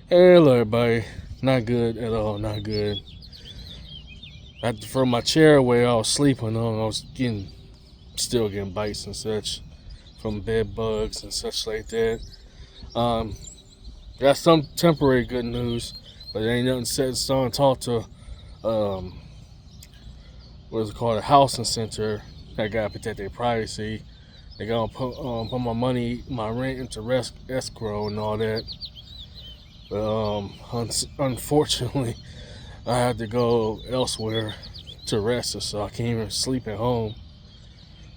Hello, everybody. Not good at all. Not good. I had to throw my chair away. I was sleeping on. Still getting bites and such from bed bugs and such like that. Um, got some temporary good news, but there ain't nothing set in stone. Talk to um, what is it called, a housing center that got to protect their privacy. They gonna put my money, my rent into escrow and all that. But unfortunately, I had to go elsewhere to rest, so I can't even sleep at home.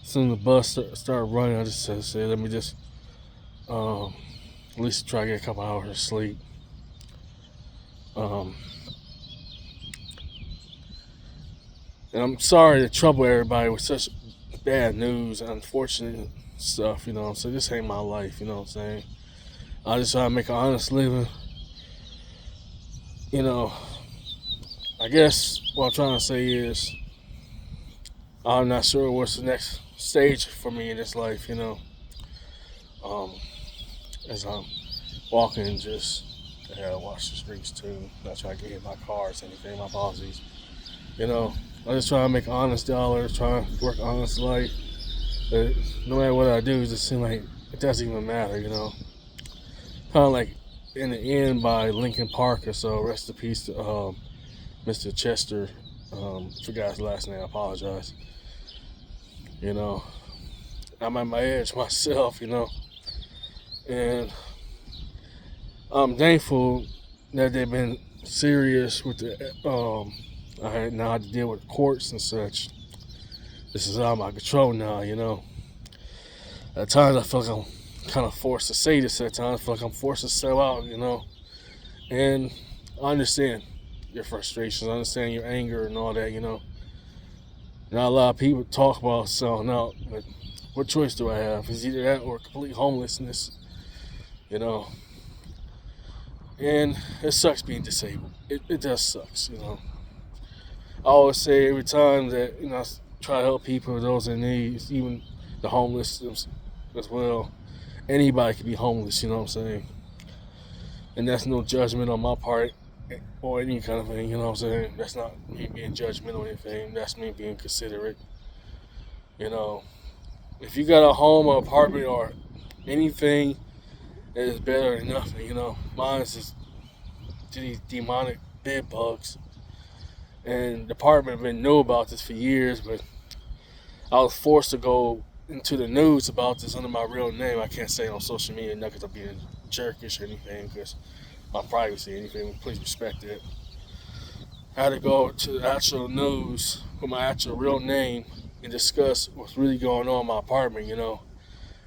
As soon as the bus started running, I just said, let me just um, at least try to get a couple hours of sleep. Um, and I'm sorry to trouble everybody with such bad news and unfortunate stuff, So this ain't my life, you know what I'm saying? I just try to make an honest living, you know. I guess what I'm trying to say is I'm not sure what's the next stage for me in this life. Um, as I'm walking and just watch the streets too. Not trying to get hit by cars, anything, my policies. You know, I just try to make honest dollars, try to work honest life. But no matter what I do, it just seems like it doesn't even matter. Kind of like In the End by Linkin Park or so. Rest in peace to Mr. Chester. Forgot his last name. I apologize. You know, I'm at my edge myself. And I'm thankful that they've been serious with the. I had now had to deal with courts and such. This is out of my control now. At times I feel like I'm kind of forced to say this. At times I feel like I'm forced to sell out. And I understand your frustrations. I understand your anger and all that. Not a lot of people talk about selling out, but what choice do I have? It's either that or complete homelessness. You know, and it sucks being disabled. It does sucks. I always say every time that I try to help people, those in need, even the homeless as well. Anybody can be homeless. You know what I'm saying? And that's no judgment on my part or any kind of thing. You know what I'm saying? That's not me being judgmental or anything. That's me being considerate. You know, if you got a home or apartment or anything that is better than nothing. Mine is just these demonic bed bugs. And the department been know about this for years, but I was forced to go into the news about this under my real name. I can't say it on social media not because I'm being jerkish or anything, because my privacy or anything. Please respect it. I had to go to the actual news with my actual real name and discuss what's really going on in my apartment.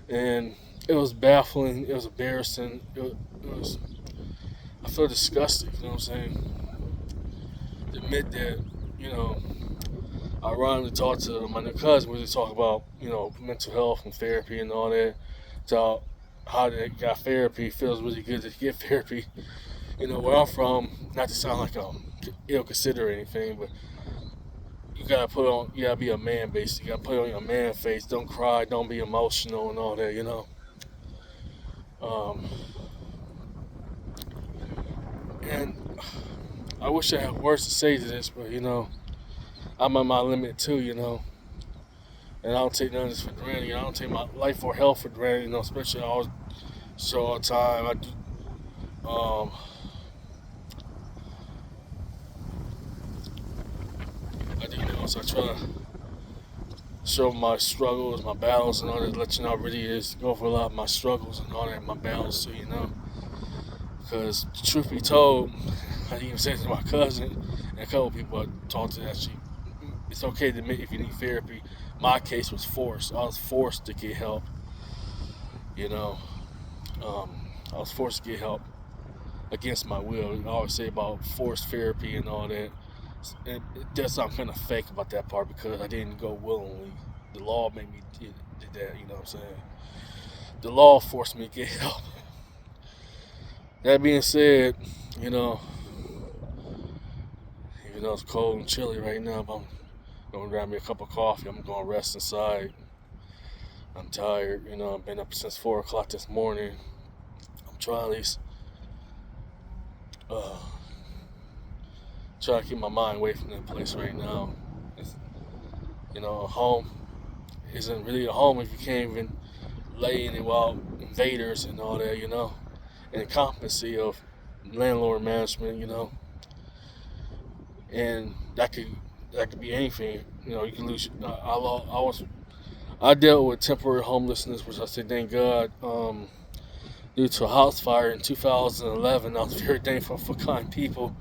And it was baffling. It was embarrassing. It was. I feel disgusted. You know what I'm saying? To admit that, you know, I randomly talked to my new cousin. We just talk about mental health and therapy and all that. So how they got therapy feels really good to get therapy. Where I'm from, not to sound like I'm ill considered or anything, but you gotta be a man basically. You gotta put on your man face. Don't cry. Don't be emotional and all that. Um, and I wish I had words to say to this, but I'm at my limit too. And I don't take none of this for granted. I don't take my life or health for granted. Especially I always show all the time. I do. So I try to show my struggles, my battles, and all that. Let you know I really is go for a lot of my struggles and all that, my battles too. Because truth be told, I even said to my cousin and a couple people I talked to that it's okay to admit if you need therapy. My case was forced. I was forced to get help. You know, I was forced to get help against my will. I always say about forced therapy and all that. It does sound kind of fake about that part because I didn't go willingly. The law made me did that. You know what I'm saying? The law forced me to get help. That being said, you know, even though it's cold and chilly right now, but I'm going to grab me a cup of coffee. I'm going to rest inside. I'm tired. I've been up since 4 o'clock this morning. I'm trying at least uh, trying to keep my mind away from that place right now. It's, a home isn't really a home if you can't even lay in it while invaders and all that, and incompetency of landlord management, and that could be anything. You can lose. I dealt with temporary homelessness, which I say thank God. Due to a house fire in 2011, I was very thankful for kind people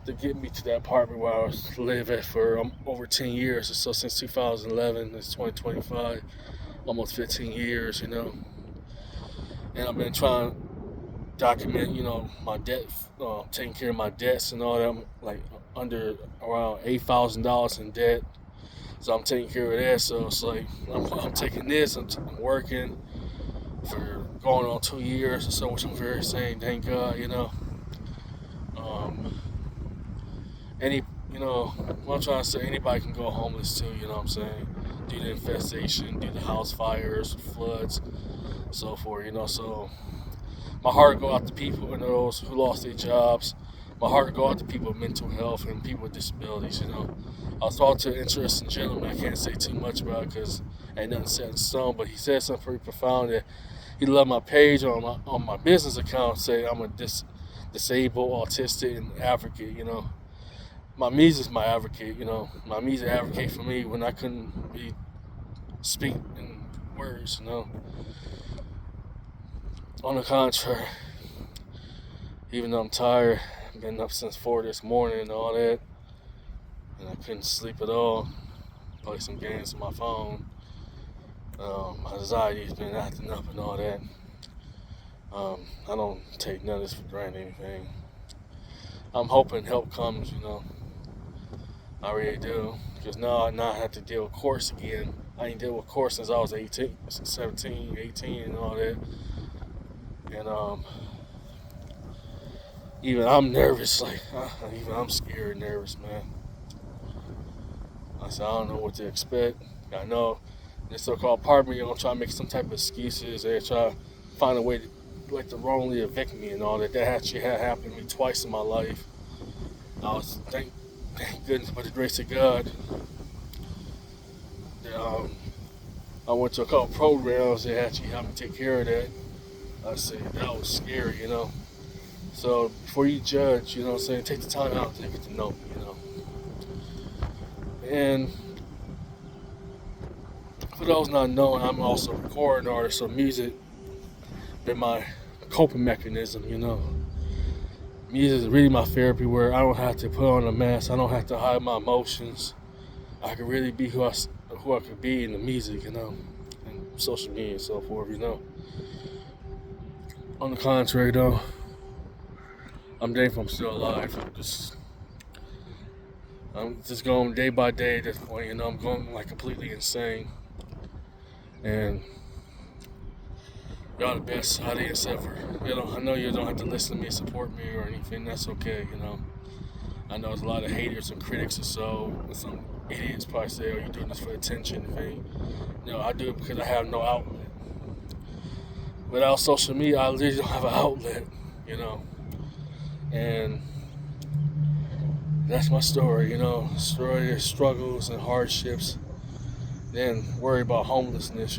to get me to that apartment where I was living for over 10 years or so. Since 2011, it's 2025, almost 15 years, and I've been trying to document, my debt, taking care of my debts and all that. I'm like under around $8,000 in debt, so I'm taking care of that. So it's like I'm taking this, I'm working for going on 2 years or so, which I'm very saying, thank God, Um, what I'm trying to say, anybody can go homeless too, you know what I'm saying? Due to infestation, due to house fires, floods, so forth, So my heart go out to people and those who lost their jobs. My heart go out to people with mental health and people with disabilities, I was talking to an interesting gentleman. I can't say too much about it because ain't nothing set in stone, but he said something pretty profound that he loved my page on my business account, say I'm a disabled, autistic, and advocate, My music's my advocate, My music advocate for me when I couldn't really speak in words, On the contrary, even though I'm tired, I've been up since 4 this morning and all that, and I couldn't sleep at all. Play some games on my phone. My anxiety's been acting up and all that. I don't take none of this for granted anything. I'm hoping help comes, I really do. Because now I have to deal with courts again. I ain't dealt with courts since I was 17, 18 and all that. And even I'm nervous, even I'm scared and nervous, man. I said, I don't know what to expect. I know this so-called partner, you're going to try to make some type of excuses and try to find a way to wrongly evict me and all that. That actually had happened to me twice in my life. I was, thank goodness, by the grace of God, that I went to a couple programs that actually helped me take care of that. I said, that was scary, So before you judge, take the time out to get to know me, And for those not knowing, I'm also a recording artist, so music been my coping mechanism, Music is really my therapy where I don't have to put on a mask. I don't have to hide my emotions. I can really be who I could be in the music, and social media and so forth, On the contrary, though, I'm thankful I'm still alive. I'm just going day by day at this point, I'm going completely insane. And y'all the best audience ever. I know you don't have to listen to me, support me, or anything. That's okay, I know there's a lot of haters and critics or so. Some idiots probably say, "Oh, you're doing this for attention." No, I do it because I have no outlet. Without social media, I literally don't have an outlet, And that's my story, Story of struggles and hardships. Then worry about homelessness,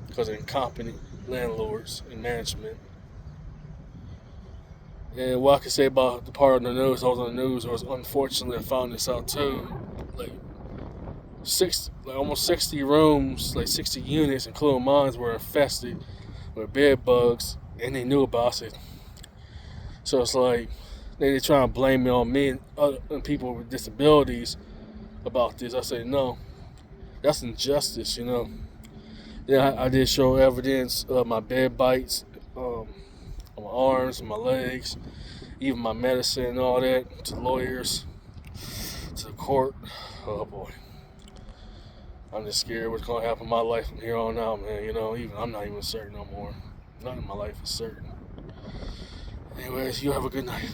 because of incompetent landlords and management. And what I can say about the part of the news, I was on the news, was unfortunately I found this out too. Almost 60 rooms, 60 units, including mine, were infested with bed bugs, and they knew about it. So it's they trying to blame me on me and people with disabilities about this. I say no, that's injustice, Yeah, I did show evidence of my bed bites, on my arms, my legs, even my medicine and all that, to lawyers, to the court. Oh boy. I'm just scared what's going to happen in my life from here on out, man. Even I'm not even certain no more. Nothing in my life is certain. Anyways, you have a good night.